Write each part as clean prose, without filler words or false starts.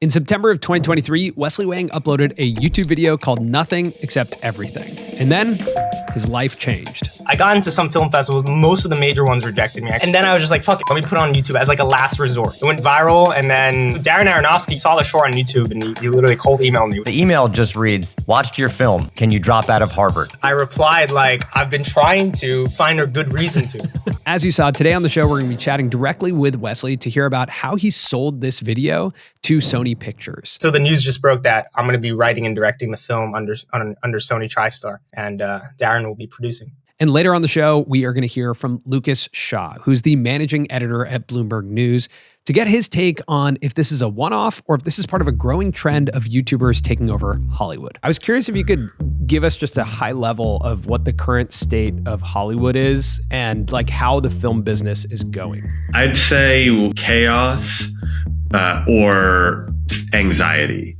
In September of 2023, Wesley Wang uploaded a YouTube video called Nothing Except Everything. And then his life changed. I got into some film festivals. Most of the major ones rejected me. And then I was just like, fuck it, let me put it on YouTube as like a last resort. It went viral, and then Darren Aronofsky saw the short on YouTube, and he literally cold emailed me. The email just reads, watched your film. Can you drop out of Harvard? I replied like, I've been trying to find a good reason to. As you saw, today on the show, we're going to be chatting directly with Wesley to hear about how he sold this video to Sony Pictures. So the news just broke that I'm going to be writing and directing the film under Sony TriStar, and Darren will be producing. And later on the show, we are going to hear from Lucas Shaw, who's the managing editor at Bloomberg News, to get his take on if this is a one-off or if this is part of a growing trend of YouTubers taking over Hollywood. I was curious if you could give us just a high level of what the current state of Hollywood is and like how the film business is going. I'd say chaos or anxiety.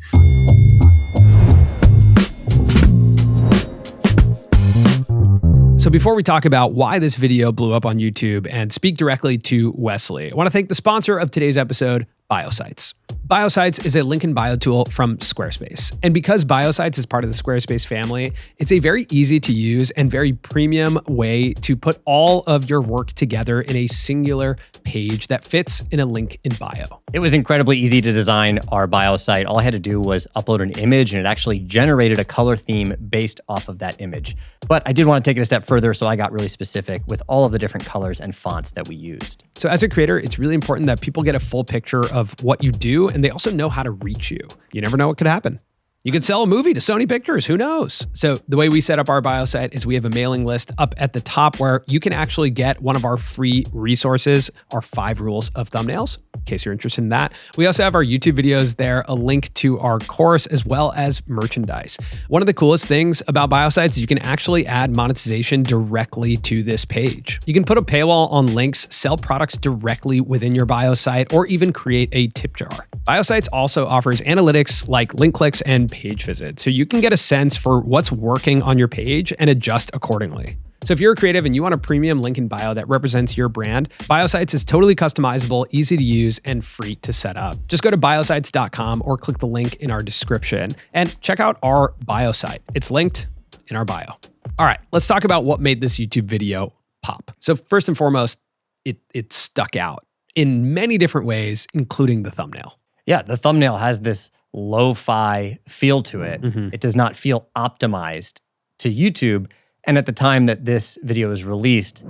So before we talk about why this video blew up on YouTube and speak directly to Wesley, I want to thank the sponsor of today's episode, Biosites. Biosites is a link in bio tool from Squarespace. And because Biosites is part of the Squarespace family, it's a very easy to use and very premium way to put all of your work together in a singular page that fits in a link in bio. It was incredibly easy to design our bio site. All I had to do was upload an image, and it actually generated a color theme based off of that image. But I did want to take it a step further, so I got really specific with all of the different colors and fonts that we used. So as a creator, it's really important that people get a full picture of what you do, and they also know how to reach you. You never know what could happen. You could sell a movie to Sony Pictures, who knows? So the way we set up our bio site is we have a mailing list up at the top where you can actually get one of our free resources, our 5 rules of thumbnails, in case you're interested in that. We also have our YouTube videos there, a link to our course, as well as merchandise. One of the coolest things about bio sites is you can actually add monetization directly to this page. You can put a paywall on links, sell products directly within your bio site, or even create a tip jar. Biosites also offers analytics like link clicks and page visits, so you can get a sense for what's working on your page and adjust accordingly. So if you're a creative and you want a premium link in bio that represents your brand, Biosites is totally customizable, easy to use, and free to set up. Just go to biosites.com or click the link in our description and check out our bio site. It's linked in our bio. All right, let's talk about what made this YouTube video pop. So first and foremost, it stuck out in many different ways, including the thumbnail. Yeah, the thumbnail has this lo-fi feel to it. Mm-hmm. It does not feel optimized to YouTube. And at the time that this video was released,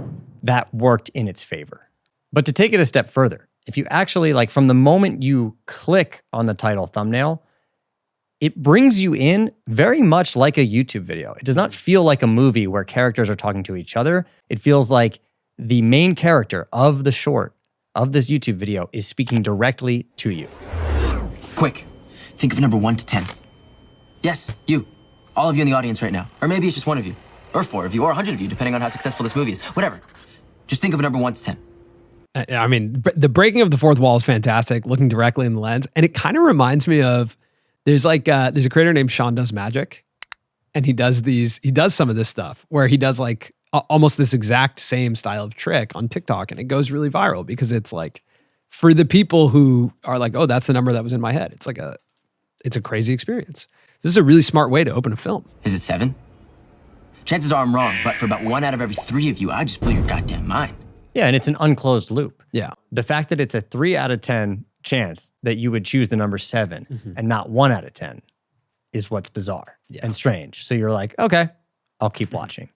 that worked in its favor. But to take it a step further, if you actually, like from the moment you click on the title thumbnail, it brings you in very much like a YouTube video. It does not feel like a movie where characters are talking to each other. It feels like the main character of the short, of this YouTube video, is speaking directly to you. Quick, think of a number 1 to 10. Yes, you. All of you in the audience right now. Or maybe it's just one of you. Or 4 of you, or 100 of you, depending on how successful this movie is. Whatever. Just think of a number 1 to 10. I mean, the breaking of the fourth wall is fantastic, looking directly in the lens. And it kind of reminds me of, there's a creator named Sean Does Magic. And he does some of this stuff where he does like almost this exact same style of trick on TikTok. And it goes really viral because it's like, for the people who are like, oh, that's the number that was in my head. It's a crazy experience. This is a really smart way to open a film. Is it 7? Chances are I'm wrong, but for about 1 out of every 3 of you, I just blew your goddamn mind. Yeah, and it's an unclosed loop. Yeah. The fact that it's a 3 out of 10 chance that you would choose the number 7 and not 1 out of 10 is what's bizarre and strange. So you're like, okay, I'll keep watching.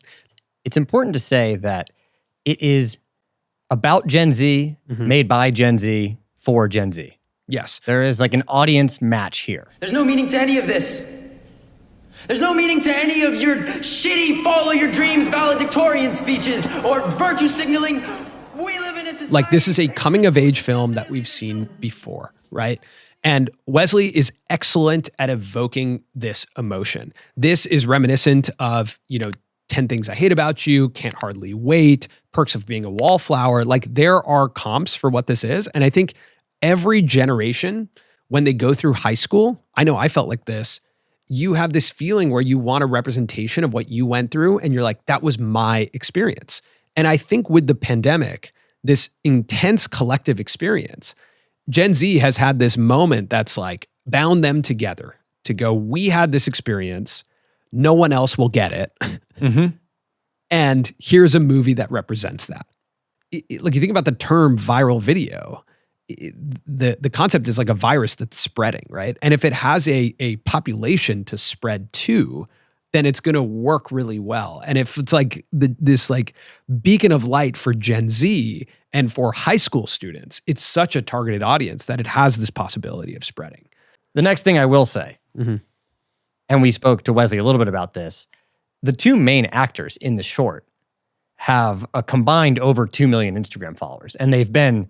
It's important to say that it is about Gen Z, made by Gen Z, for Gen Z. Yes. There is like an audience match here. There's no meaning to any of this. There's no meaning to any of your shitty follow your dreams valedictorian speeches or virtue signaling. We live in a society. Like, this is a coming of age film that we've seen before, right? And Wesley is excellent at evoking this emotion. This is reminiscent of, 10 Things I Hate About You, Can't Hardly Wait, Perks of Being a Wallflower. Like, there are comps for what this is. And I think every generation, when they go through high school, I know I felt like this, you have this feeling where you want a representation of what you went through. And you're like, that was my experience. And I think with the pandemic, this intense collective experience, Gen Z has had this moment that's like, bound them together to go, we had this experience, no one else will get it. And here's a movie that represents that. Like, you think about the term viral video, the concept is like a virus that's spreading, right? And if it has a population to spread to, then it's going to work really well. And if it's like this like beacon of light for Gen Z and for high school students, it's such a targeted audience that it has this possibility of spreading. The next thing I will say, and we spoke to Wesley a little bit about this, the two main actors in the short have a combined over 2 million Instagram followers, and they've been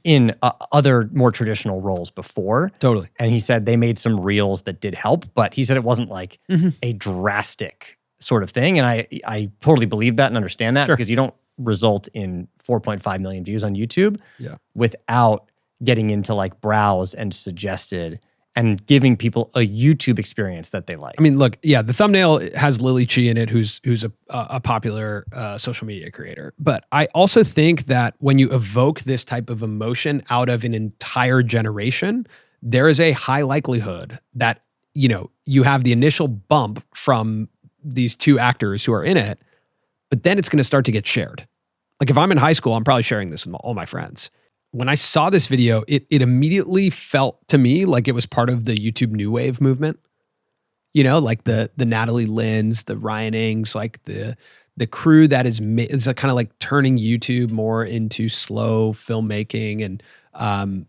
in other more traditional roles before. Totally. And he said they made some reels that did help, but he said it wasn't like a drastic sort of thing. And I totally believe that and understand that because you don't result in 4.5 million views on YouTube without getting into like browse and suggested and giving people a YouTube experience that they like. I mean, look, the thumbnail has Lily Chi in it, who's a popular social media creator. But I also think that when you evoke this type of emotion out of an entire generation, there is a high likelihood that, you have the initial bump from these two actors who are in it, but then it's going to start to get shared. Like, if I'm in high school, I'm probably sharing this with all my friends. When I saw this video, it immediately felt to me like it was part of the YouTube New Wave movement. Like the Natalie Lynn's, the Ryan Ings, like the crew that is kind of like turning YouTube more into slow filmmaking and,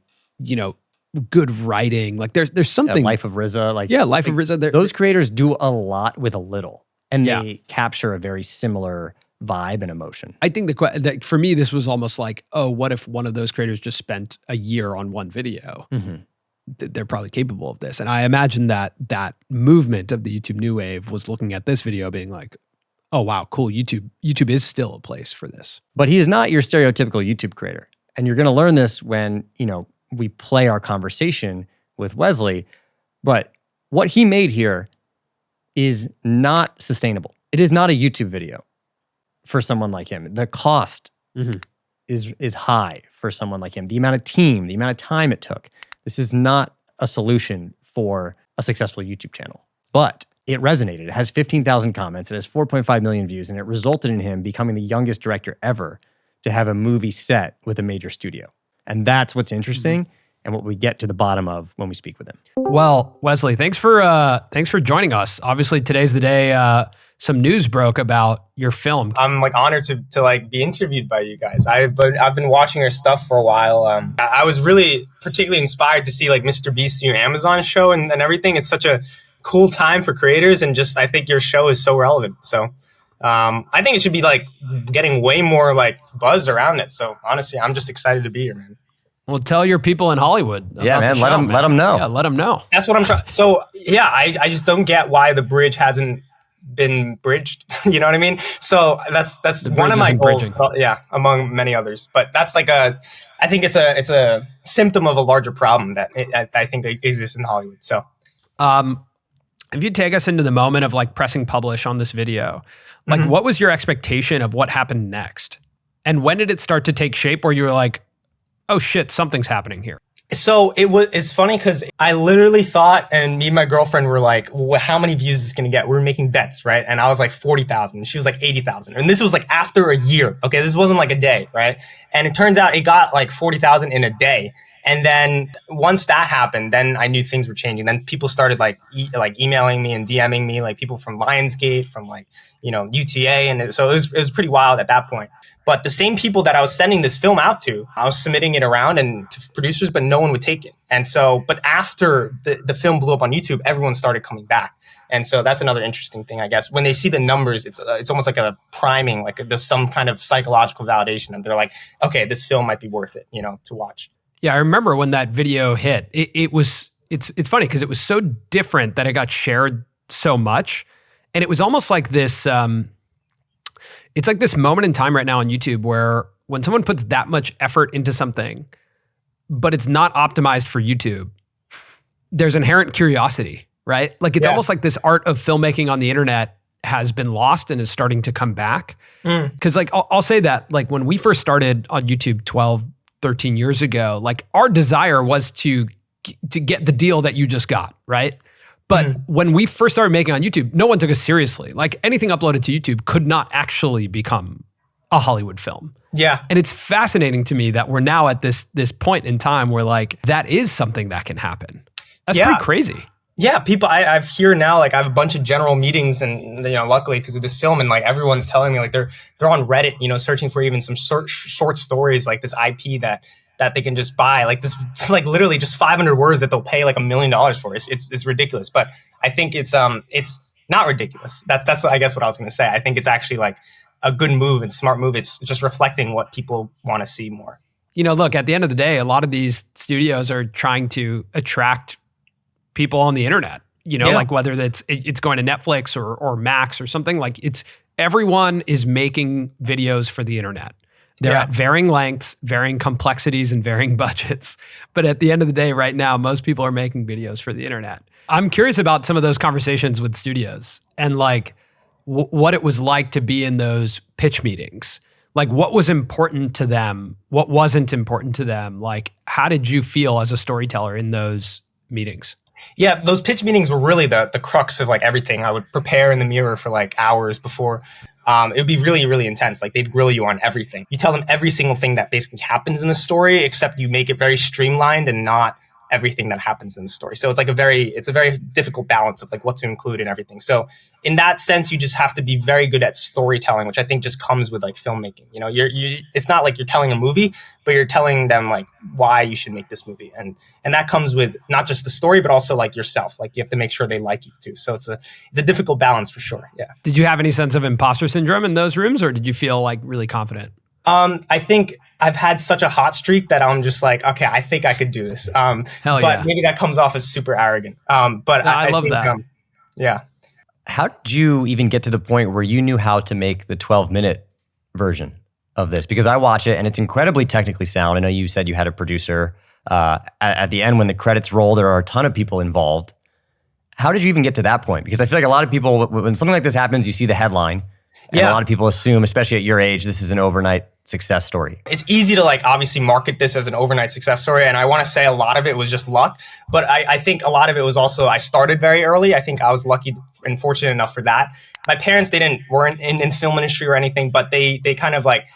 good writing. Like there's something. Life of RZA. Life of RZA. Those creators do a lot with a little, and they capture a very similar vibe and emotion. I think for me, this was almost like, oh, what if one of those creators just spent a year on one video? They're probably capable of this. And I imagine that movement of the YouTube New Wave was looking at this video being like, oh, wow, cool. YouTube is still a place for this. But he is not your stereotypical YouTube creator. And you're going to learn this when, we play our conversation with Wesley. But what he made here is not sustainable. It is not a YouTube video for someone like him. The cost is high for someone like him. The amount of team, the amount of time it took. This is not a solution for a successful YouTube channel. But it resonated. It has 15,000 comments. It has 4.5 million views. And it resulted in him becoming the youngest director ever to have a movie set with a major studio. And that's what's interesting and what we get to the bottom of when we speak with him. Well, Wesley, thanks for joining us. Obviously, today's the day some news broke about your film. I'm like honored to like be interviewed by you guys. I've been watching your stuff for a while. I was really particularly inspired to see like Mr. Beast's new Amazon show and everything. It's such a cool time for creators, and just I think your show is so relevant. So I think it should be like getting way more like buzz around it. So honestly, I'm just excited to be here, man. Well, tell your people in Hollywood. Yeah, man, let them know. Yeah, let them know. That's what I'm trying. So yeah, I just don't get why the bridge hasn't been bridged. You know what I mean? So that's one of my goals. Yeah, among many others. But that's like I think it's a symptom of a larger problem that I think exists in Hollywood. So, if you take us into the moment of like pressing publish on this video, like what was your expectation of what happened next? And when did it start to take shape where you were like, oh shit, something's happening here? So it's funny because I literally thought, and me and my girlfriend were like, well, how many views is this gonna get? We were making bets, right? And I was like 40,000. She was like 80,000. And this was like after a year. Okay, this wasn't like a day, right? And it turns out it got like 40,000 in a day. And then once that happened, then I knew things were changing. Then people started like emailing me and DMing me, like people from Lionsgate, from like, UTA. And so it was pretty wild at that point. But the same people that I was sending this film out to, I was submitting it around and to producers, but no one would take it. And so, but after the film blew up on YouTube, everyone started coming back. And so that's another interesting thing, I guess. When they see the numbers, it's almost like a priming, like there's some kind of psychological validation that they're like, okay, this film might be worth it, to watch. Yeah, I remember when that video hit. It's funny because it was so different that it got shared so much, and it was almost like this. It's like this moment in time right now on YouTube where when someone puts that much effort into something, but it's not optimized for YouTube, there's inherent curiosity, right? Like it's almost like this art of filmmaking on the internet has been lost and is starting to come back. Because like I'll say that like when we first started on YouTube 12, 13 years ago, like our desire was to to get the deal that you just got, right? But when we first started making on YouTube, no one took us seriously. Like anything uploaded to YouTube could not actually become a Hollywood film. Yeah. And it's fascinating to me that we're now at this point in time where like that is something that can happen. That's pretty crazy. Yeah, people, I've here now, like I have a bunch of general meetings and, luckily because of this film, and like everyone's telling me like they're on Reddit, searching for even some short stories, like this IP that they can just buy, like this, like literally just 500 words that they'll pay like $1 million for. It's ridiculous. But I think it's not ridiculous. That's what I guess what I was going to say. I think it's actually like a good move and smart move. It's just reflecting what people want to see more. Look, at the end of the day, a lot of these studios are trying to attract people on the internet, like whether it's going to Netflix or Max or something, like everyone is making videos for the internet. They're at varying lengths, varying complexities, and varying budgets. But at the end of the day, right now, most people are making videos for the internet. I'm curious about some of those conversations with studios and like what it was like to be in those pitch meetings. Like what was important to them? What wasn't important to them? Like how did you feel as a storyteller in those meetings? Yeah, those pitch meetings were really the crux of like everything. I would prepare in the mirror for like hours before. It would be really, really intense. Like they'd grill you on everything. You tell them every single thing that basically happens in the story, except you make it very streamlined and not everything that happens in the story. So it's like a very difficult balance of like what to include in everything. So in that sense, you just have to be very good at storytelling, which I think just comes with like filmmaking. It's not like you're telling a movie, but you're telling them like why you should make this movie. And that comes with not just the story, but also like yourself. Like you have to make sure they like you too. So it's a difficult balance for sure. Yeah. Did you have any sense of imposter syndrome in those rooms, or did you feel like really confident? I think I've had such a hot streak that I'm just like, okay, I think I could do this. But maybe that comes off as super arrogant. But no, I love think, that. Yeah. How did you even get to the point where you knew how to make the 12-minute version of this? Because I watch it and it's incredibly technically sound. I know you said you had a producer. At the end, when the credits roll, there are a ton of people involved. How did you even get to that point? Because I feel like a lot of people, when something like this happens, you see the headline. And a lot of people assume, especially at your age, this is an overnight success story. It's easy to like obviously market this as an overnight success story. And I want to say a lot of it was just luck. But I think a lot of it was also, I started very early. I think I was lucky and fortunate enough for that. My parents, weren't in the film industry or anything, but they kind of like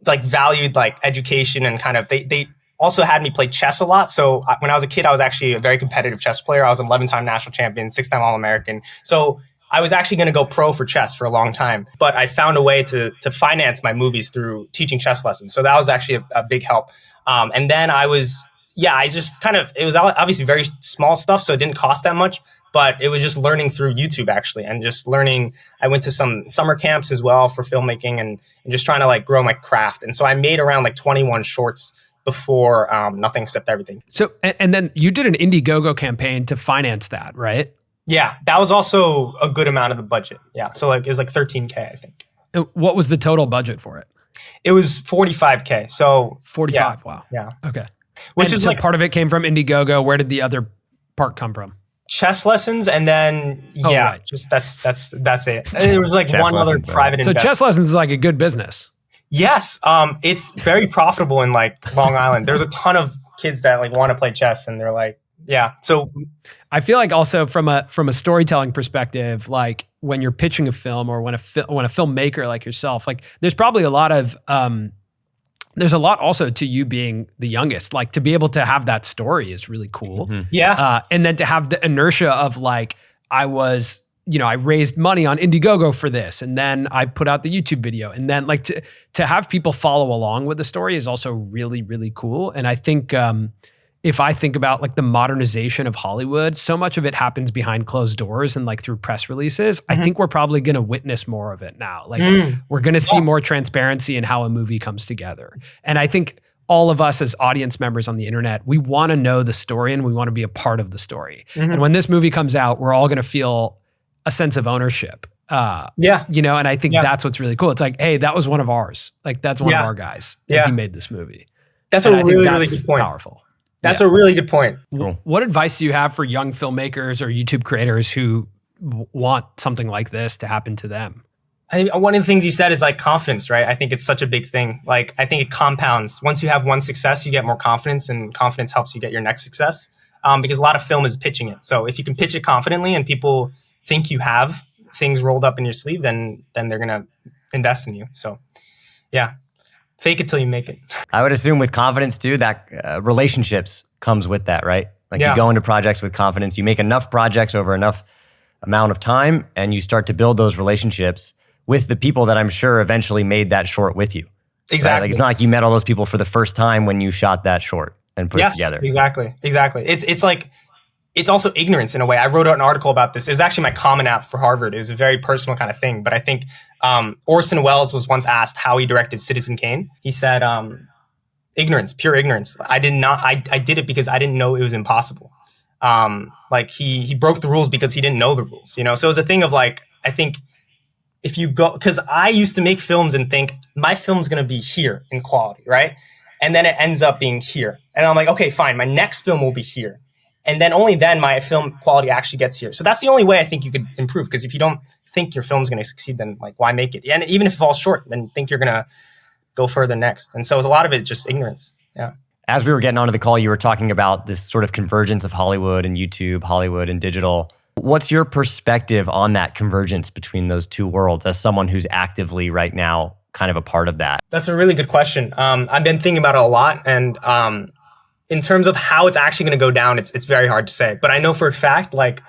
valued like education and kind of, they also had me play chess a lot. So when I was a kid, I was actually a very competitive chess player. I was an 11-time national champion, 6-time All-American. So I was actually going to go pro for chess for a long time, but I found a way to finance my movies through teaching chess lessons. So that was actually a big help. And then I just kind of, it was obviously very small stuff, so it didn't cost that much, but it was just learning through YouTube actually. And just learning, I went to some summer camps as well for filmmaking and just trying to like grow my craft. And so I made around like 21 shorts before Nothing Except Everything. So, and then you did an Indiegogo campaign to finance that, right? Yeah, that was also a good amount of the budget. Yeah, so like it was like $13K, I think. What was the total budget for it? It was $45K. So 45. Yeah, wow. Yeah. Okay. Which is so like part of it came from Indiegogo. Where did the other part come from? Chess lessons, and then right. just that's it. And there was like one other private So investor. chess lessons is like a good business. Yes, it's very profitable in like Long Island. There's a ton of kids that like want to play chess, and they're like. Yeah. So I feel like also from a storytelling perspective, like when you're pitching a film or when a filmmaker like yourself, like there's probably a lot of there's a lot also to you being the youngest. Like to be able to have that story is really cool. Mm-hmm. Yeah. And then to have the inertia of like I raised money on Indiegogo for this, and then I put out the YouTube video, and then like to have people follow along with the story is also really, really cool. And I think if I think about like the modernization of Hollywood, so much of it happens behind closed doors and like through press releases. Mm-hmm. I think we're probably going to witness more of it now. Like we're going to see more transparency in how a movie comes together. And I think all of us as audience members on the internet, we want to know the story and we want to be a part of the story. Mm-hmm. And when this movie comes out, we're all going to feel a sense of ownership. And I think that's what's really cool. It's like, hey, that was one of ours. Like that's one of our guys. And he made this movie. That's a really, really good point. Powerful. That's a really good point. Cool. What advice do you have for young filmmakers or YouTube creators who want something like this to happen to them? One of the things you said is like confidence, right? I think it's such a big thing. Like I think it compounds. Once you have one success, you get more confidence, and confidence helps you get your next success. because a lot of film is pitching it. So if you can pitch it confidently and people think you have things rolled up in your sleeve, then they're going to invest in you. So yeah, fake it till you make it. I would assume with confidence too, that relationships comes with that, right? Like you go into projects with confidence, you make enough projects over enough amount of time, and you start to build those relationships with the people that I'm sure eventually made that short with you. Exactly. Right? Like it's not like you met all those people for the first time when you shot that short and put it together. Exactly. It's like, it's also ignorance in a way. I wrote out an article about this. It was actually my Common App for Harvard. It was a very personal kind of thing. But I think Orson Welles was once asked how he directed Citizen Kane. He said, ignorance, pure ignorance. I did it because I didn't know it was impossible. Like he broke the rules because he didn't know the rules, you know? So it was a thing of like, I think if you go, because I used to make films and think my film's going to be here in quality, right? And then it ends up being here. And I'm like, okay, fine. My next film will be here. And then only then my film quality actually gets here. So that's the only way I think you could improve. Because if you don't think your film's going to succeed, then like, why make it? And even if it falls short, then think you're going to go further next. And so a lot of it is just ignorance. Yeah. As we were getting onto the call, you were talking about this sort of convergence of Hollywood and YouTube, Hollywood and digital. What's your perspective on that convergence between those two worlds as someone who's actively right now kind of a part of that? That's a really good question. I've been thinking about it a lot. And in terms of how it's actually going to go down, it's very hard to say. But I know for a fact, like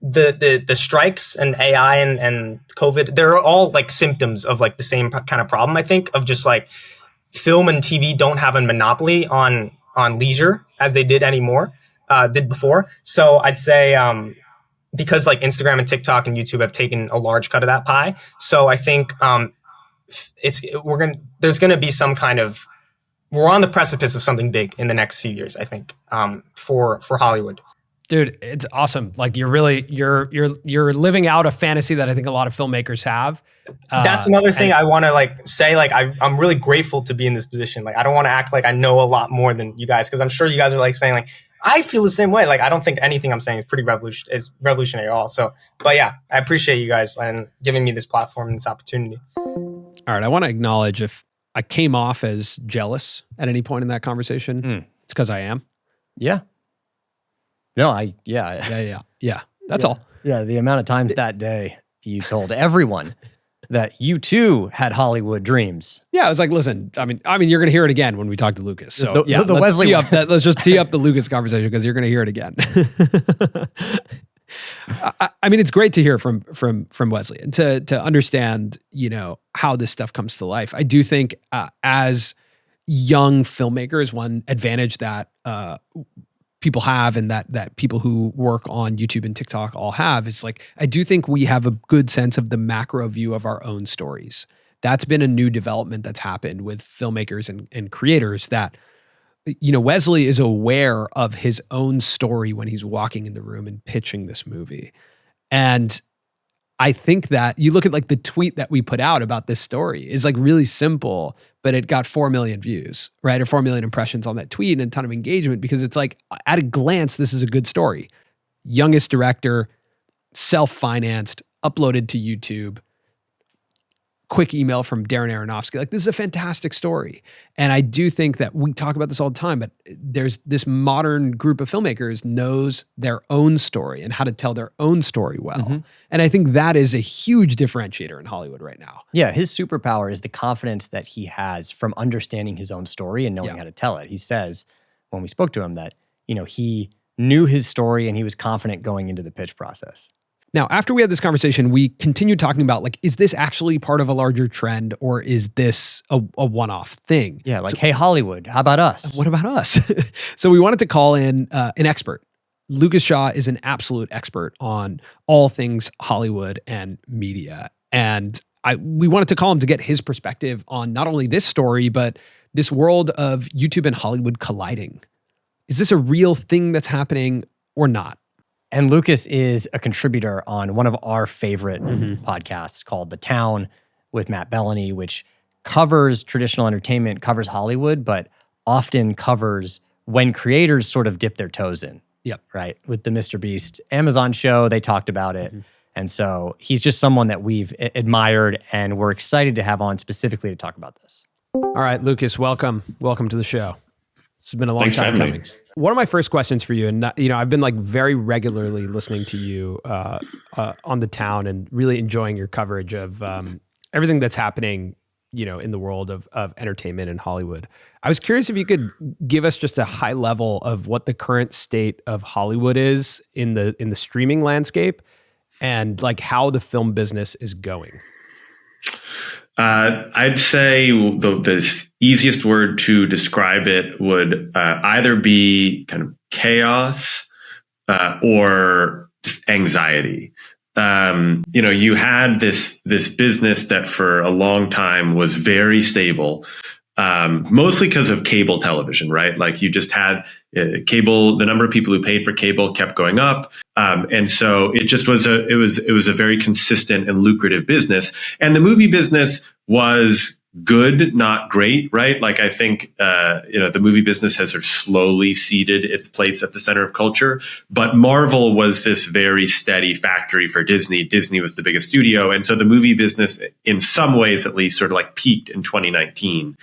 the strikes and AI and COVID, they're all like symptoms of like the same kind of problem, I think, of just like film and TV don't have a monopoly on leisure as they did before. So I'd say because like Instagram and TikTok and YouTube have taken a large cut of that pie. So I think there's going to be some kind of, we're on the precipice of something big in the next few years, I think, for Hollywood. Dude, it's awesome. Like you're living out a fantasy that I think a lot of filmmakers have. That's another thing I want to like say. Like I'm really grateful to be in this position. Like I don't want to act like I know a lot more than you guys, because I'm sure you guys are like saying like I feel the same way. Like I don't think anything I'm saying is revolutionary at all. So, but yeah, I appreciate you guys and giving me this platform and this opportunity. All right, I want to acknowledge if I came off as jealous at any point in that conversation, it's because I am. Yeah. No, Yeah. That's all. Yeah, the amount of times that day you told everyone that you too had Hollywood dreams. Yeah, I was like, listen, I mean, you're going to hear it again when we talk to Lucas. So let's just tee up the Lucas conversation because you're going to hear it again. I mean, it's great to hear from Wesley and to understand, you know, how this stuff comes to life. I do think as young filmmakers, one advantage that people have and that people who work on YouTube and TikTok all have is like, I do think we have a good sense of the macro view of our own stories. That's been a new development that's happened with filmmakers and creators that, you know, Wesley is aware of his own story when he's walking in the room and pitching this movie. And I think that you look at like the tweet that we put out about this story is like really simple, but it got 4 million views, right? Or 4 million impressions on that tweet and a ton of engagement because it's like at a glance, this is a good story. Youngest director, self-financed, uploaded to YouTube, quick email from Darren Aronofsky. Like, this is a fantastic story. And I do think that we talk about this all the time, but there's this modern group of filmmakers knows their own story and how to tell their own story well. Mm-hmm. And I think that is a huge differentiator in Hollywood right now. Yeah, his superpower is the confidence that he has from understanding his own story and knowing how to tell it. He says, when we spoke to him, that, you know, he knew his story and he was confident going into the pitch process. Now, after we had this conversation, we continued talking about, like, is this actually part of a larger trend or is this a one-off thing? Yeah, like, hey, Hollywood, how about us? What about us? So we wanted to call in an expert. Lucas Shaw is an absolute expert on all things Hollywood and media. And we wanted to call him to get his perspective on not only this story, but this world of YouTube and Hollywood colliding. Is this a real thing that's happening or not? And Lucas is a contributor on one of our favorite podcasts called The Town with Matt Bellany, which covers traditional entertainment, covers Hollywood, but often covers when creators sort of dip their toes in. Yep. Right? With the Mr. Beast Amazon show, they talked about it. And so he's just someone that we've admired and we're excited to have on specifically to talk about this. All right, Lucas, welcome. Welcome to the show. This has been a long Thanks for time having coming. me. One of my first questions for you, and I've been like very regularly listening to you on The Town and really enjoying your coverage of everything that's happening, in the world of entertainment in Hollywood. I was curious if you could give us just a high level of what the current state of Hollywood is in the streaming landscape, and like how the film business is going. I'd say the easiest word to describe it would either be kind of chaos or just anxiety. You had this business that for a long time was very stable, mostly because of cable television, right? Like you just had cable, the number of people who paid for cable kept going up. And so it just was it was a very consistent and lucrative business. And the movie business was good, not great, right? Like I think, the movie business has sort of slowly ceded its place at the center of culture, but Marvel was this very steady factory for Disney. Disney was the biggest studio. And so the movie business, in some ways at least, sort of like peaked in 2019.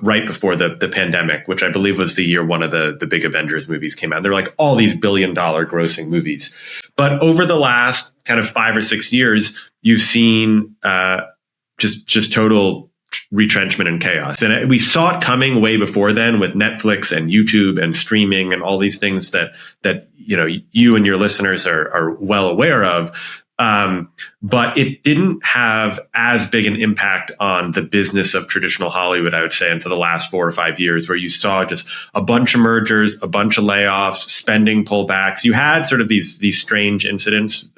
Right before the pandemic, which I believe was the year one of the big Avengers movies came out. They're like all these $1 billion grossing movies. But over the last kind of 5 or 6 years, you've seen just total retrenchment and chaos. And we saw it coming way before then with Netflix and YouTube and streaming and all these things that you and your listeners are well aware of. But it didn't have as big an impact on the business of traditional Hollywood, I would say, until the last 4 or 5 years, where you saw just a bunch of mergers, a bunch of layoffs, spending pullbacks. You had sort of these strange incidents,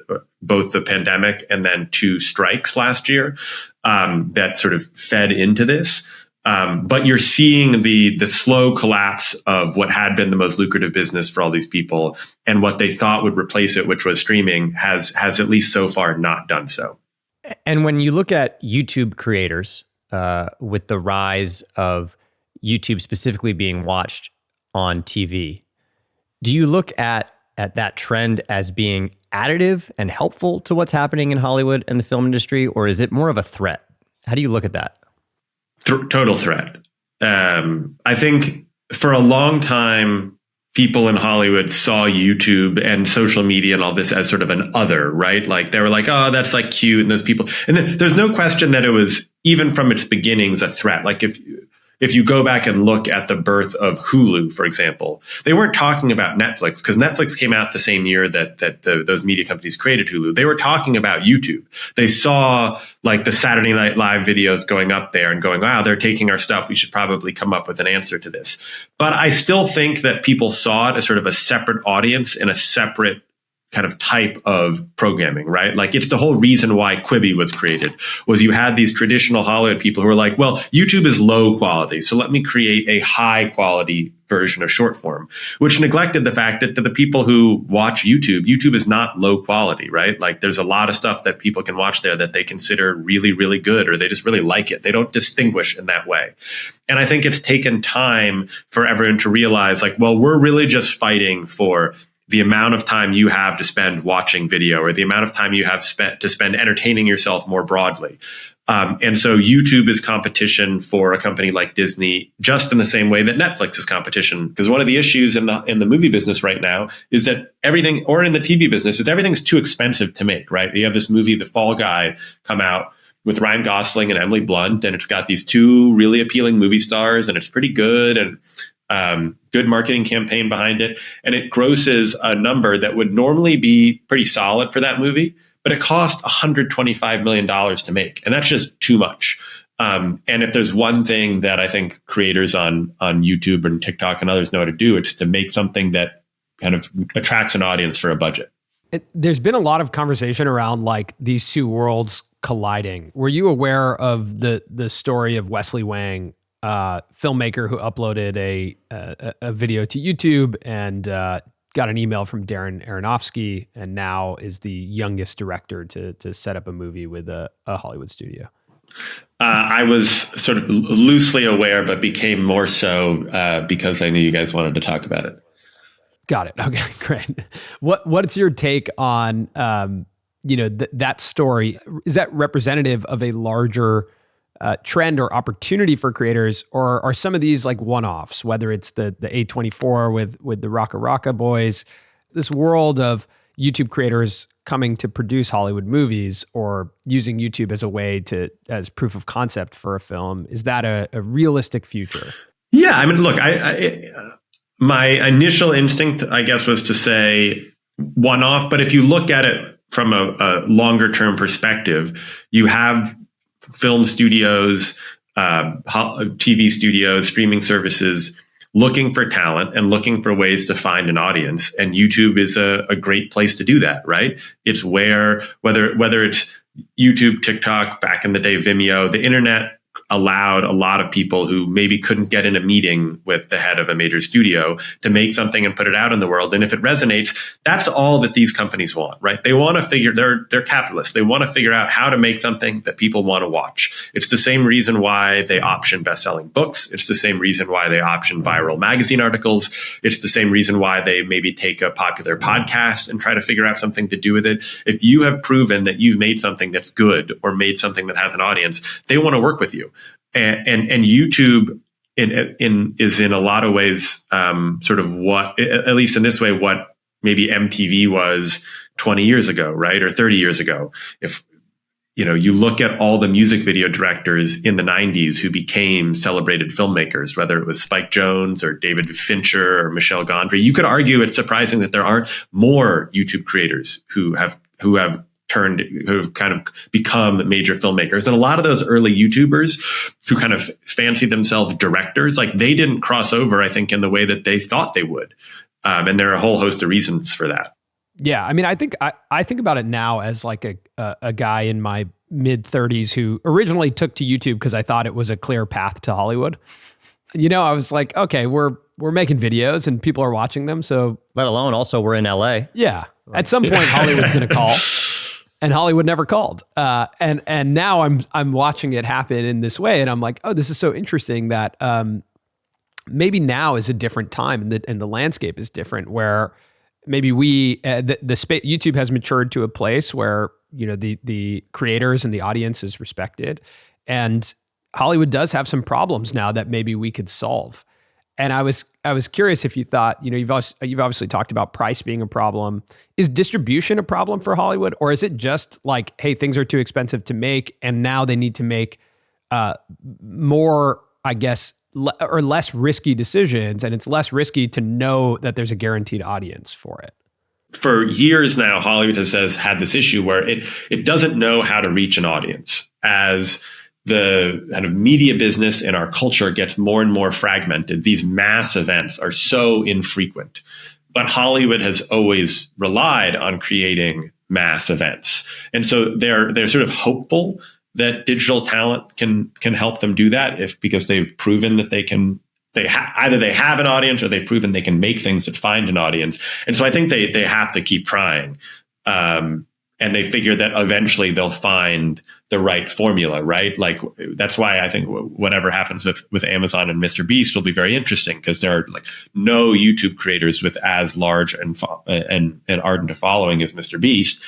both the pandemic and then 2 strikes last year, that sort of fed into this. But you're seeing the slow collapse of what had been the most lucrative business for all these people, and what they thought would replace it, which was streaming, has at least so far not done so. And when you look at YouTube creators, with the rise of YouTube specifically being watched on TV, do you look at that trend as being additive and helpful to what's happening in Hollywood and the film industry, or is it more of a threat? How do you look at that? Total threat. I think for a long time, people in Hollywood saw YouTube and social media and all this as sort of an other, right? Like they were like, oh, that's like cute. And those people, and then there's no question that it was, even from its beginnings, a threat. Like if you go back and look at the birth of Hulu, for example, they weren't talking about Netflix because Netflix came out the same year that those media companies created Hulu. They were talking about YouTube. They saw like the Saturday Night Live videos going up there and going, wow, they're taking our stuff. We should probably come up with an answer to this. But I still think that people saw it as sort of a separate audience and a separate kind of type of programming, right? Like it's the whole reason why Quibi was created, was you had these traditional Hollywood people who were like, well, YouTube is low quality, so let me create a high quality version of short form, which neglected the fact that to the people who watch YouTube is not low quality, right? Like there's a lot of stuff that people can watch there that they consider really, really good, or they just really like it. They don't distinguish in that way. And I think it's taken time for everyone to realize like, well, we're really just fighting for the amount of time you have to spend watching video, or the amount of time you have to spend entertaining yourself more broadly. And so YouTube is competition for a company like Disney, just in the same way that Netflix is competition. Because one of the issues in the movie business right now is that everything, or in the TV business, is everything's too expensive to make, right? You have this movie, The Fall Guy, come out with Ryan Gosling and Emily Blunt, and it's got these 2 really appealing movie stars, and it's pretty good, and good marketing campaign behind it. And it grosses a number that would normally be pretty solid for that movie, but it cost $125 million to make. And that's just too much. And if there's one thing that I think creators on YouTube and TikTok and others know how to do, it's to make something that kind of attracts an audience for a budget. There's been a lot of conversation around like these 2 worlds colliding. Were you aware of the story of Wesley Wang, filmmaker who uploaded a video to YouTube and got an email from Darren Aronofsky, and now is the youngest director to set up a movie with a Hollywood studio? I was sort of loosely aware, but became more so because I knew you guys wanted to talk about it. Got it. Okay, great. What's your take on that story? Is that representative of a larger trend or opportunity for creators, or are some of these like one-offs, whether it's the A24 with the Raka Raka boys, this world of YouTube creators coming to produce Hollywood movies or using YouTube as a way as proof of concept for a film, is that a realistic future? Yeah, I mean, look, my initial instinct, I guess, was to say one-off, but if you look at it from a longer-term perspective, you have film studios, TV studios, streaming services looking for talent and looking for ways to find an audience. And YouTube is a great place to do that, right? It's where, whether it's YouTube, TikTok, back in the day, Vimeo, the internet allowed a lot of people who maybe couldn't get in a meeting with the head of a major studio to make something and put it out in the world. And if it resonates, that's all that these companies want, right? They want to figure, they're capitalists. They want to figure out how to make something that people want to watch. It's the same reason why they option best-selling books. It's the same reason why they option viral magazine articles. It's the same reason why they maybe take a popular podcast and try to figure out something to do with it. If you have proven that you've made something that's good or made something that has an audience, they want to work with you. And YouTube is in a lot of ways sort of what, at least in this way, what maybe MTV was 20 years ago, right? Or 30 years ago. If you look at all the music video directors in the 90s who became celebrated filmmakers, whether it was Spike Jonze or David Fincher or Michel Gondry, you could argue it's surprising that there aren't more YouTube creators who have kind of become major filmmakers. And a lot of those early YouTubers who kind of fancy themselves directors, like they didn't cross over, I think, in the way that they thought they would. And there are a whole host of reasons for that. Yeah. I mean, I think about it now as like a guy in my mid 30s who originally took to YouTube because I thought it was a clear path to Hollywood. I was like, okay, we're making videos and people are watching them. So let alone also we're in LA. Yeah. At some point Hollywood's going to call. And Hollywood never called. And now I'm watching it happen in this way. And I'm like, oh, this is so interesting that maybe now is a different time and the landscape is different, where maybe YouTube has matured to a place where, the creators and the audience is respected. And Hollywood does have some problems now that maybe we could solve. And I was curious if you thought, you've obviously talked about price being a problem. Is distribution a problem for Hollywood, or is it just like, hey, things are too expensive to make, and now they need to make more, I guess, or less risky decisions, and it's less risky to know that there's a guaranteed audience for it? For years now, Hollywood has had this issue where it doesn't know how to reach an audience. As the kind of media business in our culture gets more and more fragmented, these mass events are so infrequent. But Hollywood has always relied on creating mass events. And so they're sort of hopeful that digital talent can help them do that, because they've proven that either they have an audience or they've proven they can make things that find an audience. And so I think they have to keep trying. And they figure that eventually they'll find the right formula, right? Like, that's why I think whatever happens with Amazon and Mr. Beast will be very interesting, because there are like no YouTube creators with as large and ardent a following as Mr. Beast.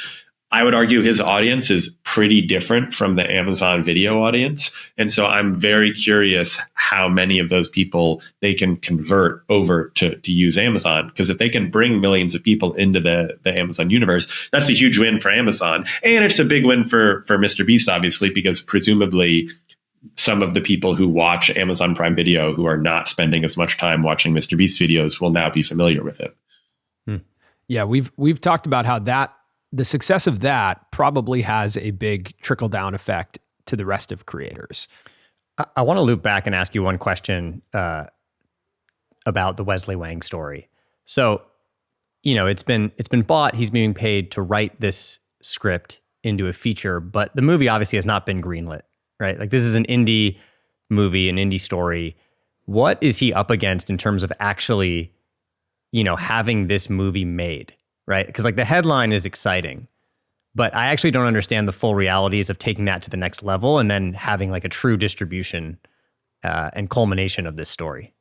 I would argue his audience is pretty different from the Amazon video audience. And so I'm very curious how many of those people they can convert over to use Amazon. Because if they can bring millions of people into the Amazon universe, that's a huge win for Amazon. And it's a big win for Mr. Beast, obviously, because presumably some of the people who watch Amazon Prime Video who are not spending as much time watching Mr. Beast videos will now be familiar with it. Yeah, we've talked about how the success of that probably has a big trickle-down effect to the rest of creators. I want to loop back and ask you one question about the Wesley Wang story. So, it's been bought. He's being paid to write this script into a feature, but the movie obviously has not been greenlit, right? Like, this is an indie movie, an indie story. What is he up against in terms of actually, having this movie made? Right? Because like the headline is exciting, but I actually don't understand the full realities of taking that to the next level and then having like a true distribution and culmination of this story.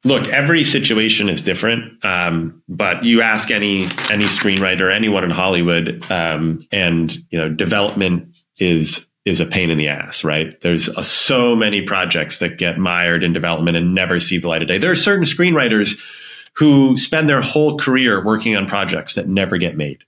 Look, every situation is different, but you ask any screenwriter, anyone in Hollywood, and development is is a pain in the ass, right? There's so many projects that get mired in development and never see the light of day. There are certain screenwriters who spend their whole career working on projects that never get made,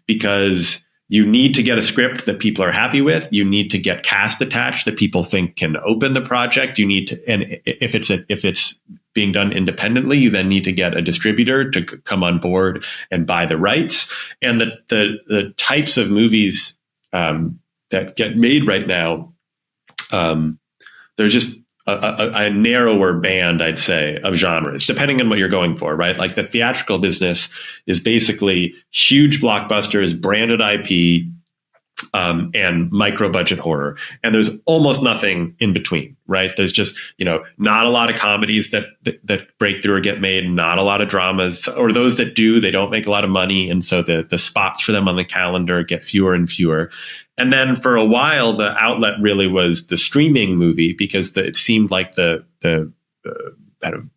because you need to get a script that people are happy with. You need to get cast attached that people think can open the project. You need to, and if it's being done independently, you then need to get a distributor to come on board and buy the rights. And the types of movies that get made right now, there's just a narrower band, I'd say, of genres, depending on what you're going for, right? Like the theatrical business is basically huge blockbusters, branded IP, and micro budget horror. And there's almost nothing in between, right? There's just, not a lot of comedies that break through or get made, not a lot of dramas, or those that do, they don't make a lot of money. And so the spots for them on the calendar get fewer and fewer. And then for a while, the outlet really was the streaming movie, because it seemed like the kind of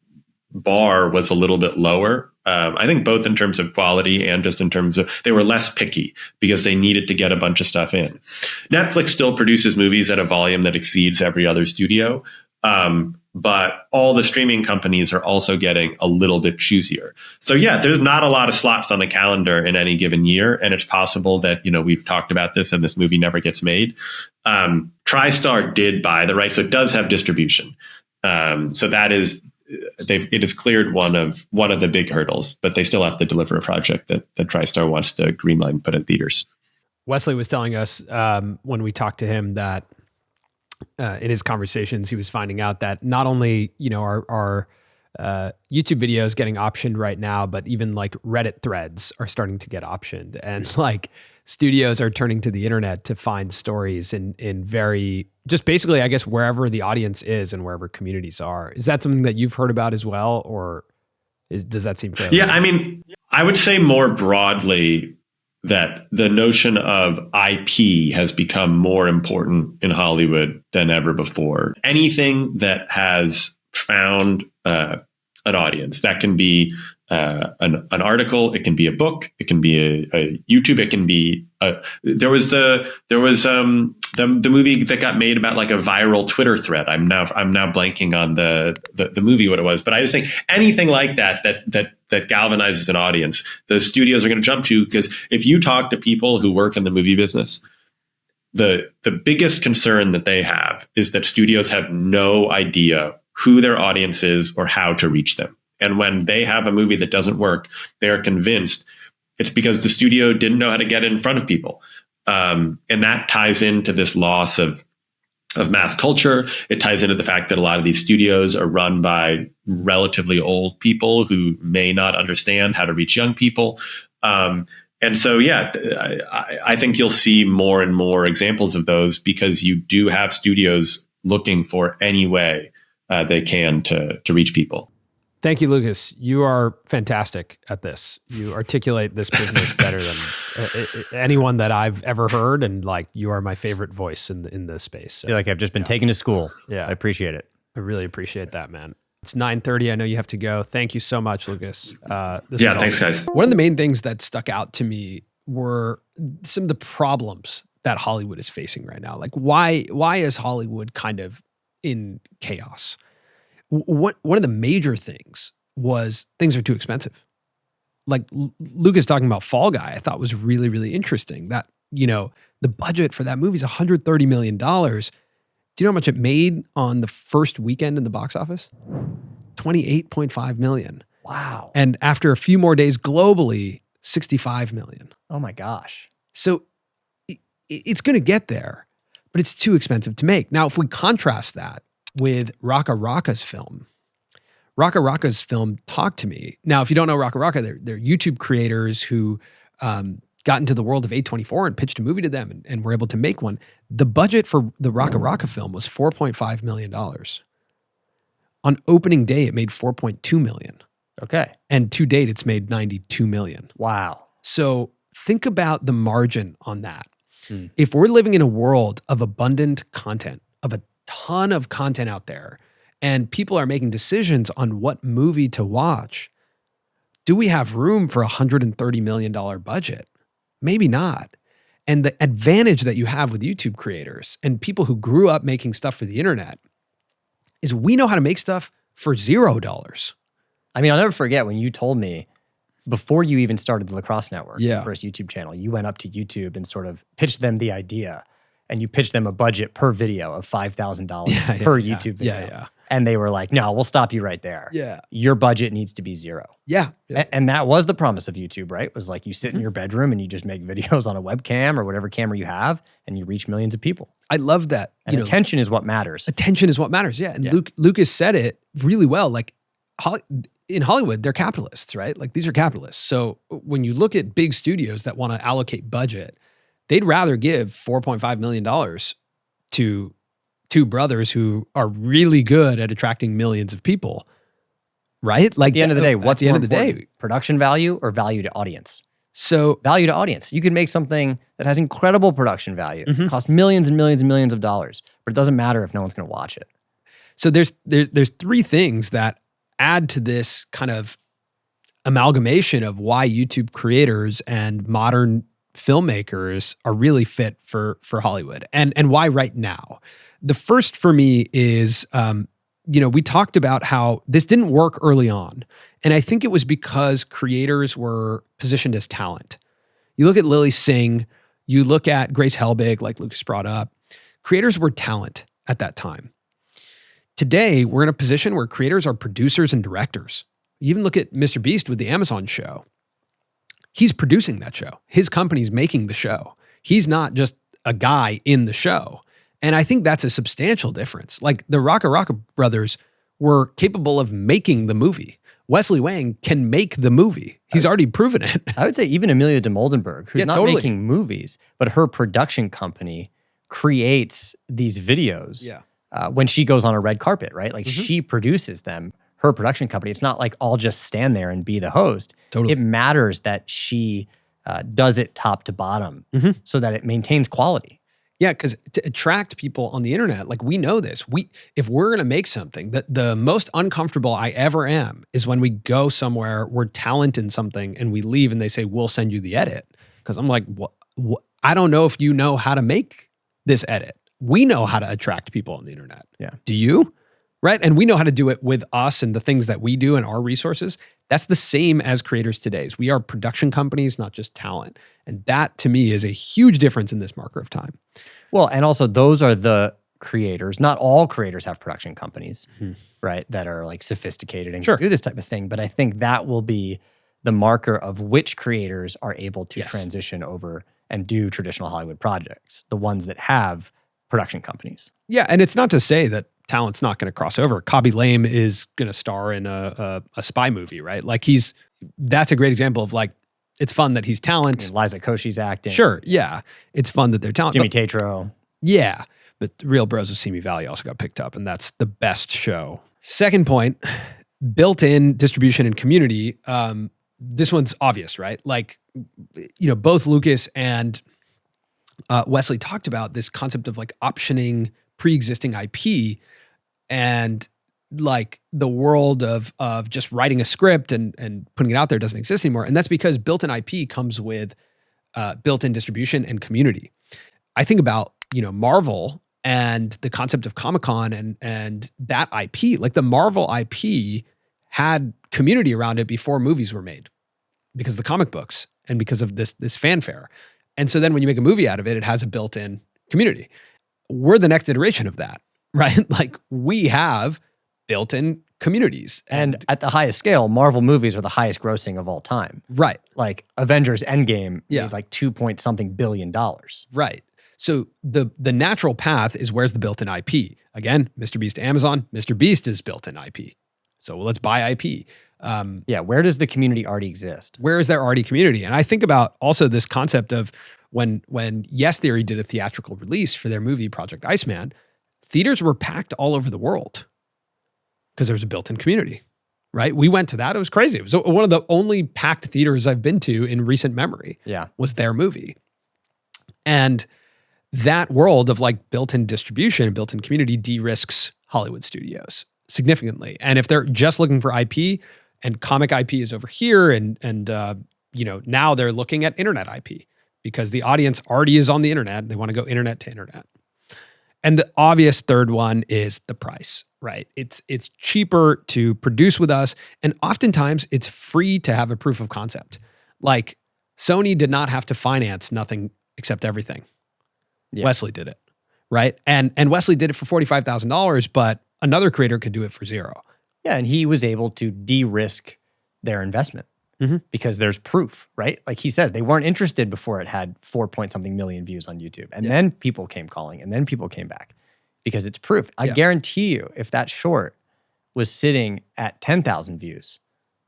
bar was a little bit lower. I think both in terms of quality and just in terms of, they were less picky because they needed to get a bunch of stuff in. Netflix still produces movies at a volume that exceeds every other studio. But all the streaming companies are also getting a little bit choosier. So yeah, there's not a lot of slots on the calendar in any given year. And it's possible that, we've talked about this and this movie never gets made. TriStar did buy the rights, so it does have distribution. So that is, it has cleared one of the big hurdles, but they still have to deliver a project that TriStar wants to greenlight and put in theaters. Wesley was telling us when we talked to him that in his conversations, he was finding out that not only, our YouTube videos getting optioned right now, but even like Reddit threads are starting to get optioned, and like studios are turning to the internet to find stories in very, just basically, I guess, wherever the audience is and wherever communities are. Is that something that you've heard about as well? Or does that seem fair? Yeah, I mean, I would say more broadly that the notion of IP has become more important in Hollywood than ever before. Anything that has found an audience, that can be an article, it can be a book, it can be a YouTube, it can be there was the movie that got made about like a viral Twitter thread. I'm now blanking on the movie what it was, but I just think anything like that galvanizes an audience, the studios are going to jump to, because if you talk to people who work in the movie business, the biggest concern that they have is that studios have no idea who their audience is or how to reach them. And when they have a movie that doesn't work, they're convinced it's because the studio didn't know how to get in front of people. And that ties into this loss of mass culture. It ties into the fact that a lot of these studios are run by relatively old people who may not understand how to reach young people. And so, yeah, I think you'll see more and more examples of those, because you do have studios looking for any way they can to reach people. Thank you, Lucas. You are fantastic at this. You articulate this business better than anyone that I've ever heard, and like, you are my favorite voice in this space. So, I feel like I've just been taken to school. Yeah, I appreciate it. I really appreciate that, man. It's 9:30. I know you have to go. Thank you so much, Lucas. Thanks, guys. One of the main things that stuck out to me were some of the problems that Hollywood is facing right now. Like, why is Hollywood kind of in chaos? One of the major things was things are too expensive. Like Lucas talking about Fall Guy, I thought was really, really interesting. That, the budget for that movie is $130 million. Do you know how much it made on the first weekend in the box office? $28.5 million. Wow. And after a few more days globally, $65 million. Oh my gosh. So it's going to get there, but it's too expensive to make. Now, if we contrast that with Raka Raka's film. Raka Raka's film, Talk to Me. Now, if you don't know Raka Raka, they're YouTube creators who got into the world of A24 and pitched a movie to them and were able to make one. The budget for the Raka Raka film was $4.5 million. On opening day, it made $4.2 million. Okay. And to date, it's made $92 million. Wow. So think about the margin on that. If we're living in a world of abundant content, of a ton of content out there, and people are making decisions on what movie to watch, do we have room for $130 million budget? Maybe not. And the advantage that you have with YouTube creators and people who grew up making stuff for the internet is we know how to make stuff for $0. I mean, I'll never forget when you told me before you even started the Lacrosse Network, Yeah. the first YouTube channel, you went up to YouTube and sort of pitched them the idea, and you pitched them a budget per video of $5,000 per YouTube video. Yeah. And they were like, no, we'll stop you right there. Yeah. Your budget needs to be zero. Yeah. And that was the promise of YouTube, right? It was like you sit in your bedroom and you just make videos on a webcam or whatever camera you have, and you reach millions of people. I love that. And attention is what matters. Attention is what matters. Yeah. And Lucas said it really well. Like in Hollywood, they're capitalists, right? Like these are capitalists. So when you look at big studios that want to allocate budget, they'd rather give $4.5 million to two brothers who are really good at attracting millions of people, right? Like At the end of the day, what's the more end of the important, day? production value or value to audience? So Value to audience. You can make something that has incredible production value, cost millions and millions and millions of dollars, but it doesn't matter if no one's going to watch it. So there's three things that add to this kind of amalgamation of why YouTube creators and modern filmmakers are really fit for Hollywood and why right now. The first for me is, we talked about how this didn't work early on. And I think it was because creators were positioned as talent. You look at Lily Singh, you look at Grace Helbig, like Lucas brought up, creators were talent at that time. Today, we're in a position where creators are producers and directors. You even look at Mr. Beast with the Amazon show. He's producing that show. His company's making the show. He's not just a guy in the show. And I think that's a substantial difference. Like the Rocka brothers were capable of making the movie. Wesley Wang can make the movie. He's already proven it. I would say even Amelia de Moldenberg, who's Yeah, not totally. making movies, but her production company creates these videos when she goes on a red carpet, right? Like she produces them, her production company. It's not like I'll just stand there and be the host. Totally. It matters that she does it top to bottom so that it maintains quality. Yeah, because to attract people on the internet, like we know this. If we're gonna make something, the most uncomfortable I ever am is when we go somewhere, we're talent in something, and we leave and they say, we'll send you the edit. Because I'm like, what? I don't know if you know how to make this edit. We know how to attract people on the internet. Yeah. Do you? Right? And we know how to do it with us and the things that we do and our resources. That's the same as creators today. We are production companies, not just talent. And that to me is a huge difference in this marker of time. Well, and also those are the creators. Not all creators have production companies, right? That are like sophisticated and can do this type of thing. But I think that will be the marker of which creators are able to transition over and do traditional Hollywood projects. The ones that have production companies. Yeah, and it's not to say that talent's not going to cross over. Kabi Lame is going to star in a spy movie, right? Like that's a great example of like, it's fun that he's talent. I mean, Liza Koshy's acting. Sure, yeah. It's fun that they're talent. Jimmy Tatro. Yeah, but Real Bros of Simi Valley also got picked up, and that's the best show. Second point, built-in distribution and community. This one's obvious, right? Like, both Lucas and Wesley talked about this concept of like optioning pre-existing IP and like the world of just writing a script and putting it out there doesn't exist anymore. And that's because built-in IP comes with built-in distribution and community. I think about, Marvel and the concept of Comic-Con and that IP. Like the Marvel IP had community around it before movies were made because of the comic books and because of this fanfare. And so then when you make a movie out of it, it has a built-in community. We're the next iteration of that, right? Like we have built-in communities. And at the highest scale, Marvel movies are the highest grossing of all time. Right. Like Avengers Endgame Yeah. made like $2 billion. Right. So the natural path is where's the built-in IP? Again, Mr. Beast to Amazon. Mr. Beast is built-in IP. So let's buy IP. Where does the community already exist? Where is there already community? And I think about also this concept of when Yes Theory did a theatrical release for their movie Project Iceman, theaters were packed all over the world because there was a built-in community, right? We went to that. It was crazy. It was one of the only packed theaters I've been to in recent memory. Yeah. Was their movie. And that world of like built-in distribution and built-in community de-risks Hollywood studios significantly. And if they're just looking for IP and comic IP is over here and now they're looking at internet IP because the audience already is on the internet. They want to go internet to internet. And the obvious third one is the price, right? It's cheaper to produce with us, and oftentimes it's free to have a proof of concept. Like Sony did not have to finance nothing except everything. Yeah. Wesley did it, right? And Wesley did it for $45,000, but another creator could do it for zero. Yeah, and he was able to de-risk their investment because there's proof, right? Like he says, they weren't interested before it had 4-point-something million views on YouTube. And then people came calling, and then people came back because it's proof. I guarantee you, if that short was sitting at 10,000 views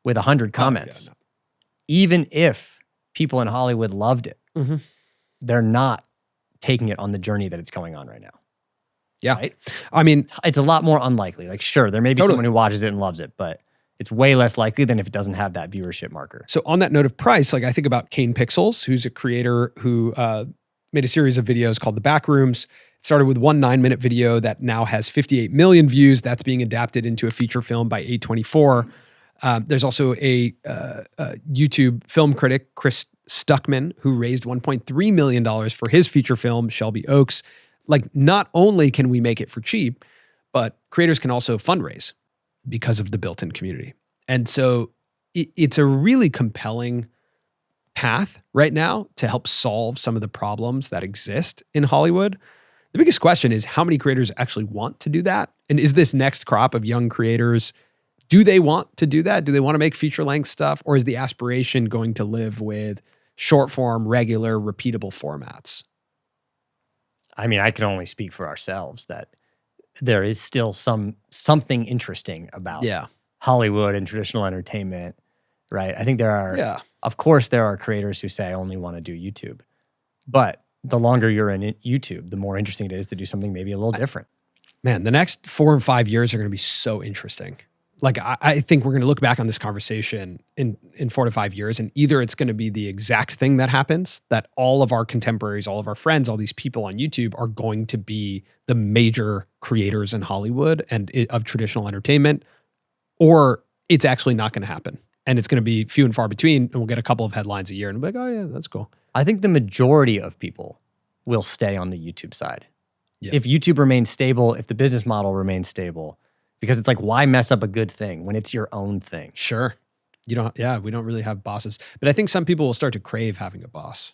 with 100 comments, even if people in Hollywood loved it, they're not taking it on the journey that it's going on right now. Yeah. Right? I mean, it's a lot more unlikely. Like, sure, there may be someone who watches it and loves it, but it's way less likely than if it doesn't have that viewership marker. So on that note of price, like I think about Kane Pixels, who's a creator who made a series of videos called The Backrooms. It started with one 9-minute video that now has 58 million views. That's being adapted into a feature film by A24. There's also a YouTube film critic, Chris Stuckman, who raised $1.3 million for his feature film, Shelby Oaks. Like, not only can we make it for cheap, but creators can also fundraise because of the built-in community. And so it's a really compelling path right now to help solve some of the problems that exist in Hollywood. The biggest question is how many creators actually want to do that? And is this next crop of young creators, do they want to do that? Do they want to make feature-length stuff? Or is the aspiration going to live with short-form, regular, repeatable formats? I mean, I can only speak for ourselves that there is still something interesting about Hollywood and traditional entertainment, right? I think there are, of course, there are creators who say, I only want to do YouTube. But the longer you're in YouTube, the more interesting it is to do something maybe a little different. Man, the next 4 and 5 years are going to be so interesting. Like, I think we're going to look back on this conversation in 4 to 5 years, and either it's going to be the exact thing that happens, that all of our contemporaries, all of our friends, all these people on YouTube are going to be the major creators in Hollywood and of traditional entertainment, or it's actually not going to happen. And it's going to be few and far between, and we'll get a couple of headlines a year, and we'll be like, oh yeah, that's cool. I think the majority of people will stay on the YouTube side. Yeah. If YouTube remains stable, if the business model remains stable, because it's like, why mess up a good thing when it's your own thing? Sure. We don't really have bosses. But I think some people will start to crave having a boss.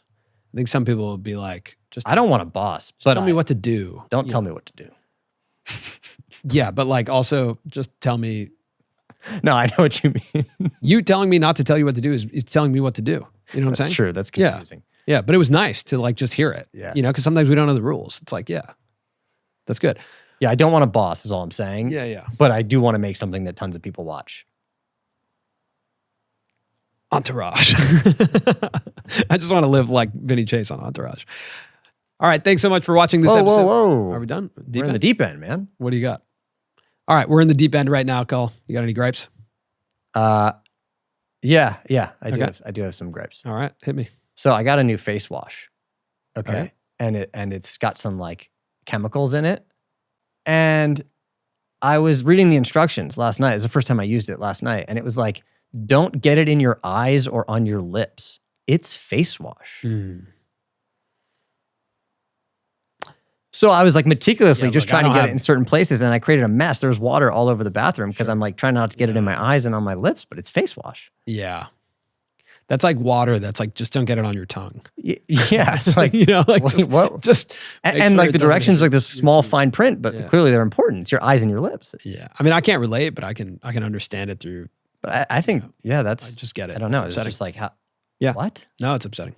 I think some people will be like, I don't want a boss. But tell me what to do. Don't tell me what to do. Yeah, but like also just tell me. No, I know what you mean. You telling me not to tell you what to do is telling me what to do. You know what I'm saying? That's true. That's confusing. Yeah, but it was nice to like just hear it. Yeah. You know, because sometimes we don't know the rules. It's like, yeah, that's good. Yeah, I don't want a boss is all I'm saying. Yeah. But I do want to make something that tons of people watch. Entourage. I just want to live like Vinny Chase on Entourage. All right, thanks so much for watching this episode. Whoa. Are we done? We're in the deep end, man. What do you got? All right, we're in the deep end right now, Cole. You got any gripes? Yeah, I do have some gripes. All right, hit me. So I got a new face wash. Okay. And it's got some like chemicals in it. And I was reading the instructions last night. It's the first time I used it last night. And it was like, don't get it in your eyes or on your lips. It's face wash. So I was like meticulously just trying to get it in certain places, and I created a mess. There was water all over the bathroom because I'm like trying not to get it in my eyes and on my lips, but it's face wash. Yeah. That's like water. That's like, just don't get it on your tongue. Yeah. It's like, you know, like what? Just and like the directions, like this small fine print, but clearly they're important. It's your eyes and your lips. Yeah. I mean, I can't relate, but I can understand it through. But I think, that's. I just get it. I don't know. It's It's just like, how? Yeah. What? No, it's upsetting.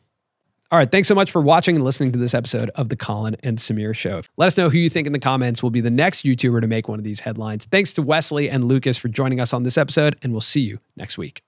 All right. Thanks so much for watching and listening to this episode of the Colin and Samir Show. Let us know who you think in the comments will be the next YouTuber to make one of these headlines. Thanks to Wesley and Lucas for joining us on this episode, and we'll see you next week.